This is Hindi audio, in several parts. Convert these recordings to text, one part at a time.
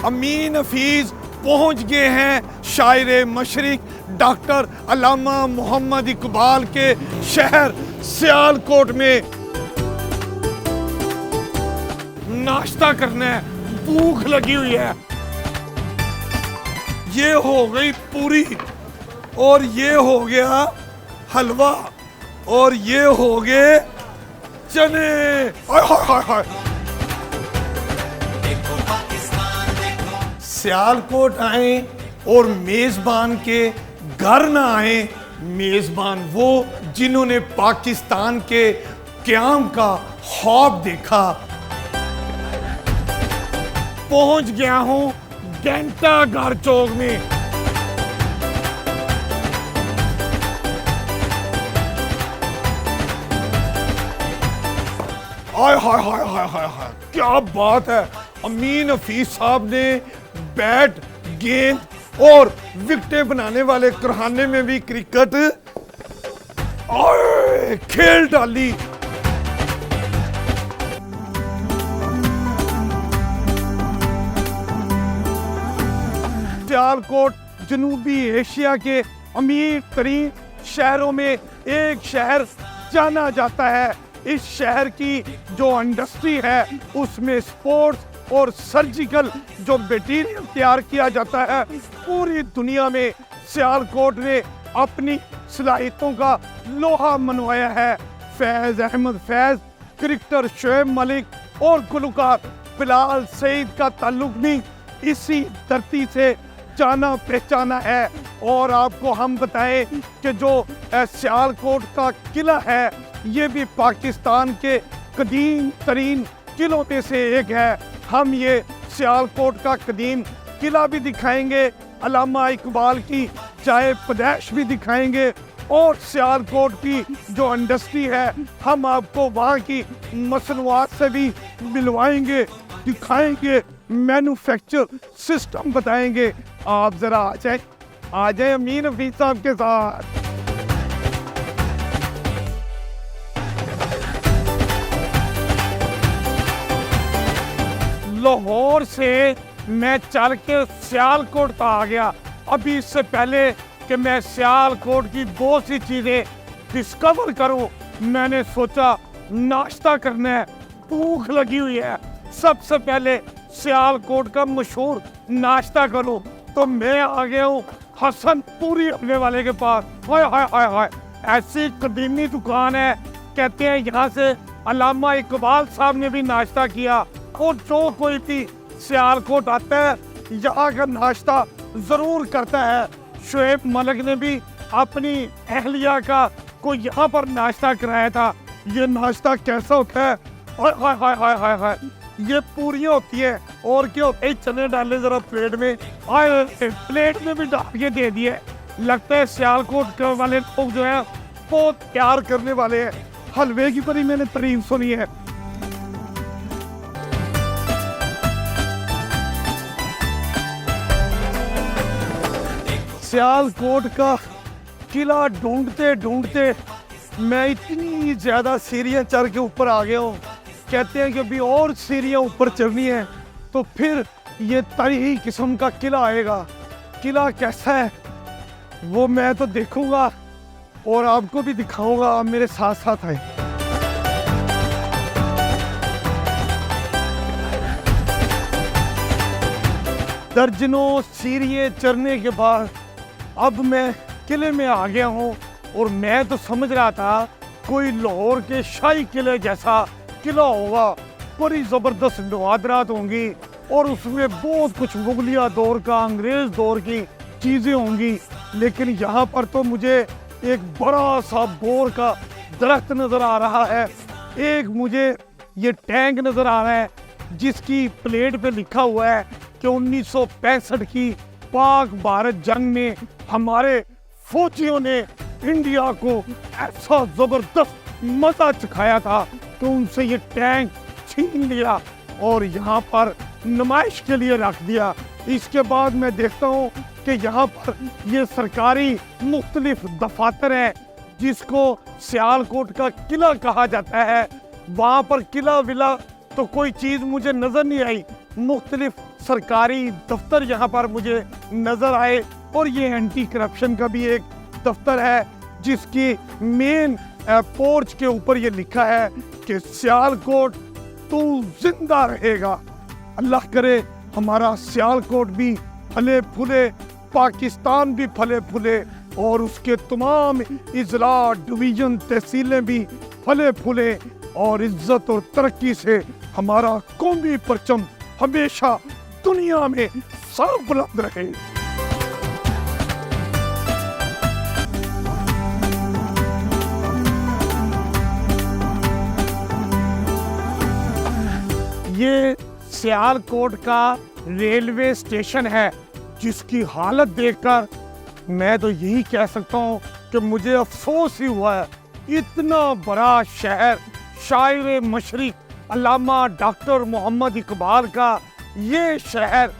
अमीन हफीज पहुंच गए हैं शायर मशरिक डॉक्टर अल्लामा मोहम्मद इकबाल के शहर सियालकोट में। नाश्ता करना है, भूख लगी हुई है। ये हो गई पूरी और ये हो गया हलवा और ये हो गए चने। हाय हाय हाय हाय। सियालकोट आए और मेजबान के घर ना आए। मेजबान वो जिन्होंने पाकिस्तान के क़याम का ख्वाब देखा। पहुंच गया हूं घंटाघर चौक में। हाय हाय हाय हाय हाय हाय, क्या बात है। अमीन हफीज साहब ने बैट, गेंद और विकेटें बनाने वाले करहाने में भी क्रिकेट खेल डाली। सियालकोट जनूबी एशिया के अमीर तरीन शहरों में एक शहर जाना जाता है। इस शहर की जो इंडस्ट्री है उसमें स्पोर्ट्स और सर्जिकल जो मटेरियल तैयार किया जाता है, पूरी दुनिया में सियालकोट ने अपनी सलाहियतों का लोहा मनवाया है। फैज़ अहमद फैज़, क्रिकेटर शोएब मलिक और गुलकार बिलाल सईद का ताल्लुक भी इसी धरती से जाना पहचाना है। और आपको हम बताएं कि जो सियालकोट का किला है ये भी पाकिस्तान के कदीम तरीन किलों में से एक है। हम ये सियालकोट का कदीम किला भी दिखाएंगे, अल्लामा इकबाल की चाय पैदाइश भी दिखाएंगे और सियालकोट की जो इंडस्ट्री है हम आपको वहाँ की मसनूआत से भी मिलवाएंगे, दिखाएंगे, मैन्युफैक्चर सिस्टम बताएंगे। आप ज़रा आ जाए अमीन हफीज साहब के साथ। लाहौर से मैं चल के सियालकोट आ गया। अभी इससे पहले कि मैं सियालकोट की बहुत सी चीज़ें डिस्कवर करूं, मैंने सोचा नाश्ता करना है, भूख लगी हुई है। सबसे पहले सियालकोट का मशहूर नाश्ता करूं तो मैं आ गया हूं हसन पूरी अपने वाले के पास। हाय हाय हाय हाय, ऐसी कदीमी दुकान है। कहते हैं यहाँ से अल्लामा इकबाल साहब ने भी नाश्ता किया और जो कोई भी सियालकोट आता है यहाँ का नाश्ता ज़रूर करता है। शोएब मलिक ने भी अपनी अहलिया का को यहाँ पर नाश्ता कराया था। ये नाश्ता कैसा होता है? हाय हाय हाय हाय हाय हाय, ये पूरियाँ होती है और क्या होता है, चने डाले जरा प्लेट में, आए प्लेट में भी डाल के दे दिए। लगता है सियालकोट वाले लोग जो है बहुत प्यार करने वाले हैं। हलवे की बड़ी मैंने तारीफ सुनी है। सियालकोट का किला ढूंढते ढूंढते मैं इतनी ज़्यादा सीढ़ियाँ चढ़ के ऊपर आ गया हूँ। कहते हैं कि अभी और सीढ़ियाँ ऊपर चढ़नी है तो फिर ये तरीही किस्म का किला आएगा। किला कैसा है वो मैं तो देखूंगा और आपको भी दिखाऊंगा। आप मेरे साथ साथ आए। दर्जनों सीढ़ियाँ चढ़ने के बाद अब मैं किले में आ गया हूँ और मैं तो समझ रहा था कोई लाहौर के शाही किले जैसा किला होगा, बड़ी ज़बरदस्त नवादरात होंगी और उसमें बहुत कुछ मुगलिया दौर का, अंग्रेज़ दौर की चीज़ें होंगी। लेकिन यहाँ पर तो मुझे एक बड़ा सा बोर का दरख्त नज़र आ रहा है। एक मुझे ये टैंक नज़र आ रहा है जिसकी प्लेट पे लिखा हुआ है कि 1965 की पाक भारत जंग में हमारे फौजियों ने इंडिया को ऐसा ज़बरदस्त मज़ा चखाया था कि उनसे ये टैंक छीन लिया और यहाँ पर नुमाइश के लिए रख दिया। इसके बाद मैं देखता हूँ कि यहाँ पर ये सरकारी मुख्तलिफ दफातर है जिसको सियालकोट का किला कहा जाता है। वहाँ पर किला विला तो कोई चीज़ मुझे नज़र नहीं आई, मुख्तलिफ सरकारी दफ्तर यहाँ पर मुझे नज़र आए और ये एंटी करप्शन का भी एक दफ्तर है जिसकी मेन पोर्च के ऊपर ये लिखा है कि सियालकोट तू जिंदा रहेगा। अल्लाह करे हमारा सियालकोट भी फले फूले, पाकिस्तान भी फले फूले और उसके तमाम इजला डिवीज़न तहसीलें भी फले फूले और इज्जत और तरक्की से हमारा कौमी परचम हमेशा दुनिया में सर बुलंद रहे। ये सियालकोट का रेलवे स्टेशन है जिसकी हालत देखकर मैं तो यही कह सकता हूँ कि मुझे अफसोस ही हुआ है। इतना बड़ा शहर, शायर मशरिक अल्लामा डॉक्टर मोहम्मद इकबाल का ये शहर,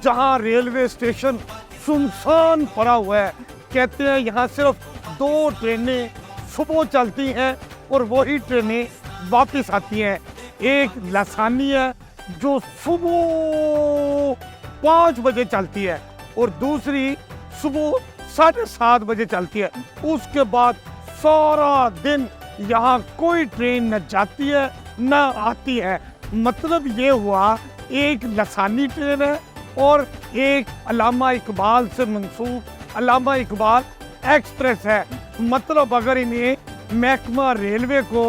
जहाँ रेलवे स्टेशन सुनसान पड़ा हुआ है। कहते हैं यहाँ सिर्फ 2 ट्रेनें सुबह चलती हैं और वही ट्रेनें वापस आती हैं। एक लसानी है जो सुबह 5 बजे चलती है और दूसरी सुबह 7:30 बजे चलती है। उसके बाद सारा दिन यहाँ कोई ट्रेन न जाती है न आती है। मतलब ये हुआ एक लसानी ट्रेन है और एक अल्लामा इकबाल से मंसूब अल्लामा इकबाल एक्सप्रेस है। मतलब अगर इन्हें महकमा रेलवे को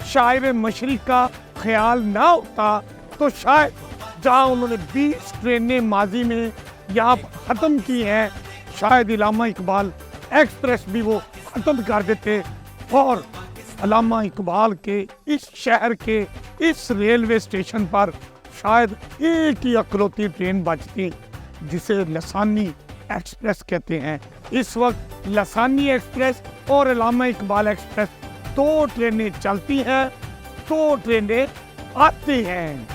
शायर मशरिक का ख्याल ना होता तो शायद जहाँ उन्होंने 20 ट्रेनें माजी में यहाँ ख़त्म की हैं, शायद अल्लामा इकबाल एक्सप्रेस भी वो ख़त्म कर देते और अल्लामा इकबाल के इस शहर के इस रेलवे स्टेशन पर शायद एक ही अकलौती ट्रेन बचती जिसे लसानी एक्सप्रेस कहते हैं। इस वक्त लसानी एक्सप्रेस और अल्लामा इकबाल एक्सप्रेस 2 ट्रेनें चलती हैं, 2 ट्रेनें आती हैं।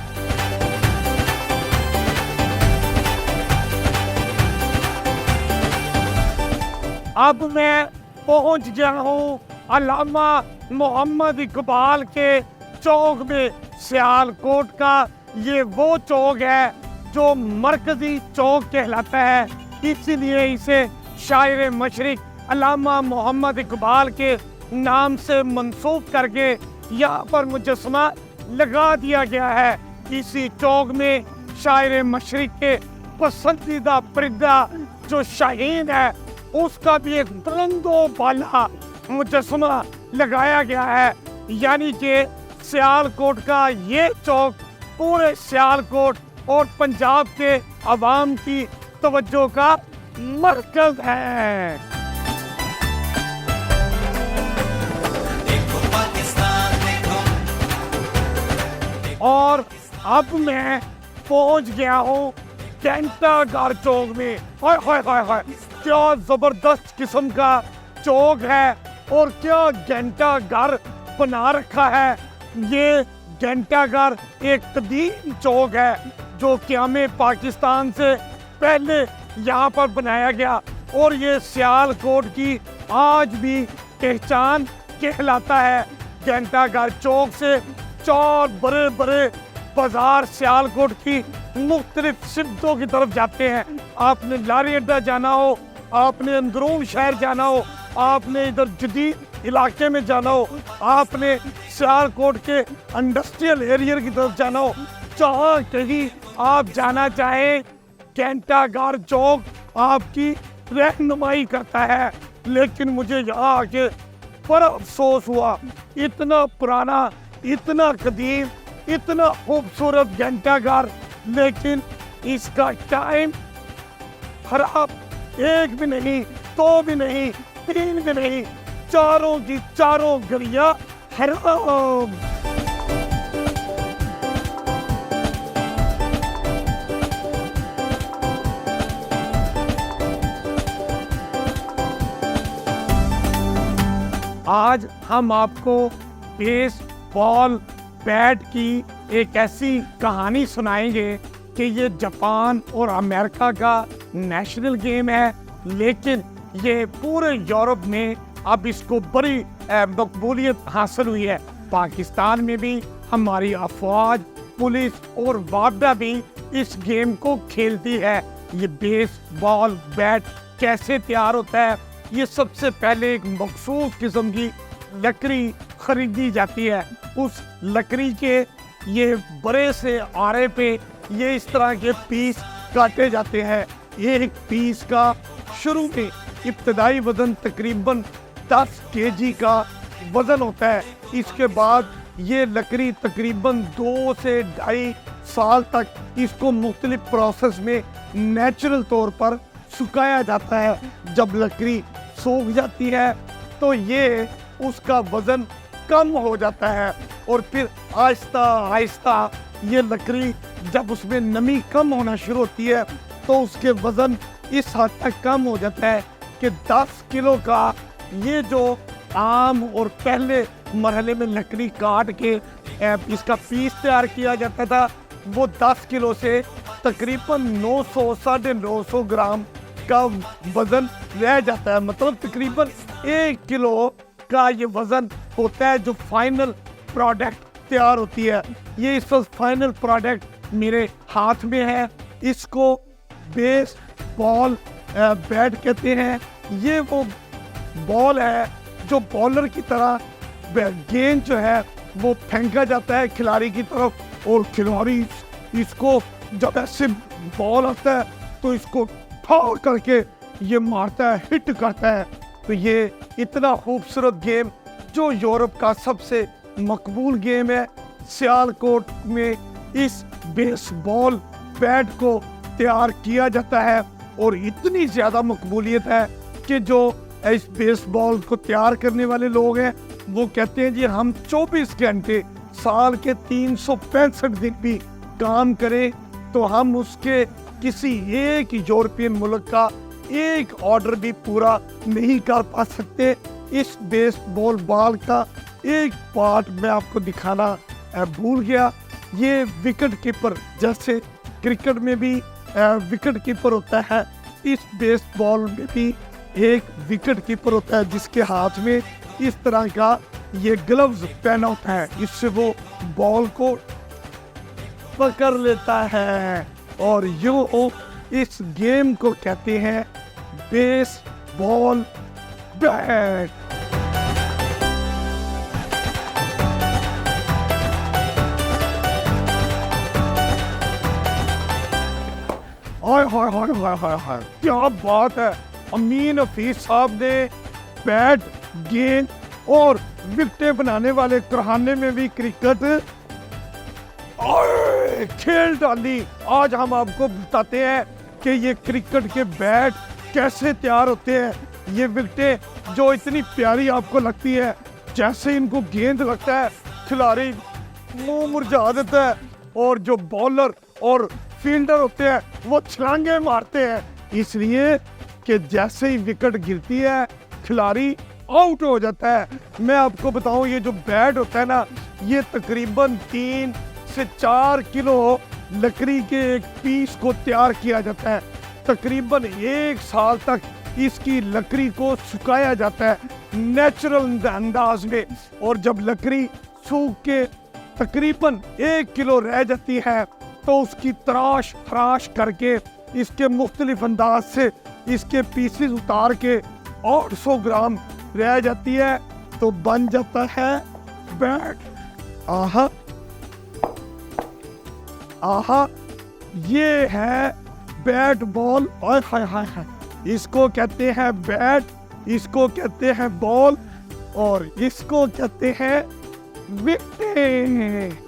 अब मैं पहुंच गया हूँ अल्लामा मोहम्मद इकबाल के चौक में। सियालकोट का ये वो चौक है जो मरकजी चौक कहलाता है, इसीलिए इसे शायर मशरिक अल्लामा मोहम्मद इकबाल के नाम से मंसूब करके यहाँ पर मुजस्समा लगा दिया गया है। इसी चौक में शायर मशरिक के पसंदीदा परिंदा जो शाहीन है उसका भी एक बुलंदो बाला मुजस्समा लगाया गया है। यानी कि सियालकोट का ये चौक पूरे सियालकोट और पंजाब के अवाम की तवज्जो का मरकज है। और अब मैं पहुंच गया हूँ घंटाघर चौक में। हाय हाय हाय हाय, क्या जबरदस्त किस्म का चौक है और क्या घंटाघर बना रखा है। ये घंटाघर एक कदीम चौक है जो क़याम पाकिस्तान से पहले यहाँ पर बनाया गया और ये सियालकोट की आज भी पहचान कहलाता है। घंटाघर चौक से 4 बड़े बड़े बाजार सियालकोट की मुख्तलिफ सिमतों की तरफ जाते हैं। आपने लारी अड्डा जाना हो, आपने अंदरून शहर जाना हो, आपने इधर जदीद इलाके में जाना हो, आपने सियालकोट के इंडस्ट्रियल एरिया की तरफ जाना हो, जहाँ कहीं आप जाना चाहें घंटाघर चौक आपकी रहनुमाई करता है। लेकिन मुझे यहाँ आके बड़ा अफसोस हुआ, इतना पुराना, इतना कदीम, इतना खूबसूरत घंटाघर, लेकिन इसका टाइम खराब। 1 भी नहीं, 2 भी नहीं, 3 भी नहीं, चारों की चारों गलियां खराब। आज हम आपको बेसबॉल बैट की एक ऐसी कहानी सुनाएंगे कि ये जापान और अमेरिका का नेशनल गेम है, लेकिन ये पूरे यूरोप में अब इसको बड़ी मकबूलियत हासिल हुई है। पाकिस्तान में भी हमारी अफवाज, पुलिस और वापडा भी इस गेम को खेलती है। ये बेसबॉल बैट कैसे तैयार होता है, ये सबसे पहले एक मखसूस किस्म की लकड़ी खरीदी जाती है। उस लकड़ी के ये बड़े से आरे पे ये इस तरह के पीस काटे जाते हैं। एक पीस का शुरू में इब्तदाई वजन तकरीबन 10 केजी का वजन होता है। इसके बाद ये लकड़ी तकरीबन 2 से 2.5 साल तक इसको मुख्तलिफ प्रोसेस में नेचुरल तौर पर सुखाया जाता है। जब लकड़ी सूख जाती है तो ये उसका वजन कम हो जाता है और फिर आहिस्ता आहिस्ता ये लकड़ी जब उसमें नमी कम होना शुरू होती है तो उसके वजन इस हद तक कम हो जाता है कि 10 किलो का ये जो आम और पहले मरहले में लकड़ी काट के इसका पीस तैयार किया जाता था, वो 10 किलो से तकरीबन 900 साढ़े 900 ग्राम का वजन रह जाता है। मतलब तकरीबन 1 किलो का ये वजन होता है जो फाइनल प्रोडक्ट तैयार होती है। ये इस वक्त फाइनल प्रोडक्ट मेरे हाथ में है। इसको बेसबॉल बैट कहते हैं। ये वो बॉल है जो बॉलर की तरह गेंद जो है वो फेंका जाता है खिलाड़ी की तरफ, और खिलाड़ी इसको जब ऐसे बॉल आता है तो इसको ठोक करके ये मारता है, हिट करता है। तो ये इतना खूबसूरत गेम जो यूरोप का सबसे मकबूल गेम है, सियालकोट में इस बेसबॉल बैट को तैयार किया जाता है और इतनी ज़्यादा मकबूलियत है कि जो इस बेसबॉल को तैयार करने वाले लोग हैं वो कहते हैं जी हम 24 घंटे साल के 365 दिन भी काम करें तो हम उसके किसी एक यूरोपियन मुल्क का एक ऑर्डर भी पूरा नहीं कर पा सकते। इस बेसबॉल बॉल का एक पार्ट मैं आपको दिखाना भूल गया। ये विकेट कीपर, जैसे क्रिकेट में भी विकेट कीपर होता है, इस बेसबॉल में भी एक विकेट कीपर होता है जिसके हाथ में इस तरह का ये ग्लव्स पहना होता है। इससे वो बॉल को पकड़ लेता है और यूं इस गेम को कहते हैं बेसबॉल बैट। हाय हाय हाय हाय हाय हाय, क्या बात है। अमीन हफीज साहब ने बैट, गेंद और विकेटें बनाने वाले करहाने में भी क्रिकेट खेल डाली। आज हम आपको बताते हैं कि ये क्रिकेट के बैट कैसे तैयार होते हैं। ये विकेटें जो इतनी प्यारी आपको लगती है, जैसे इनको गेंद लगता है खिलाड़ी मुंह मुरझा देता है और जो बॉलर और फील्डर होते हैं वो छलांगे मारते हैं, इसलिए कि जैसे ही विकेट गिरती है खिलाड़ी आउट हो जाता है। मैं आपको बताऊं ये जो बैट होता है ना, ये तकरीबन 3 से 4 किलो लकड़ी के एक पीस को तैयार किया जाता है। तकरीबन 1 साल तक इसकी लकड़ी को सुखाया जाता है नेचुरल अंदाज में, और जब लकड़ी सूख के तकरीबन 1 किलो रह जाती है तो उसकी तराश खराश करके इसके मुख्तलिफ अंदाज से इसके पीसेस उतार के 800 ग्राम रह जाती है तो बन जाता है बैट। आहा आहा, ये है बैट बॉल। हाय हाय हाय हाय, इसको कहते हैं बैट, इसको कहते हैं बॉल और इसको कहते हैं विकेट।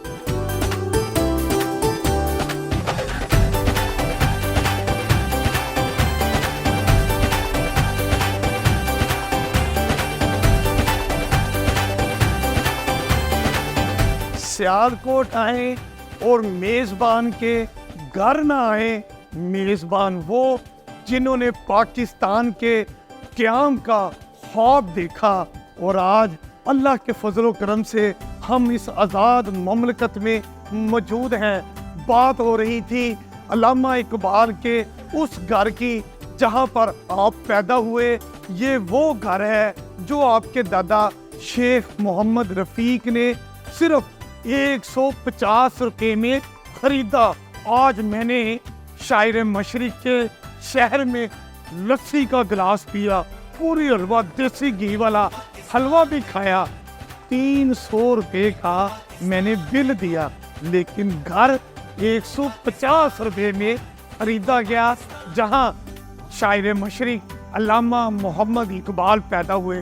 सियालकोट आए और मेज़बान के घर ना आए। मेज़बान वो जिन्होंने पाकिस्तान के क़याम का ख्वाब देखा, और आज अल्लाह के फजल करम से हम इस आज़ाद ममलकत में मौजूद हैं। बात हो रही थी अल्लामा इकबाल के उस घर की जहाँ पर आप पैदा हुए। ये वो घर है जो आपके दादा शेख मोहम्मद रफ़ीक ने सिर्फ 150 रुपये में खरीदा। आज मैंने शायर मशरिक के शहर में लस्सी का गिलास पिया, पूरी हलवा देसी घी वाला हलवा भी खाया, 300 रुपये का मैंने बिल दिया, लेकिन घर 150 रुपये में खरीदा गया, जहां शायर मशरिक अल्लामा मोहम्मद इकबाल पैदा हुए।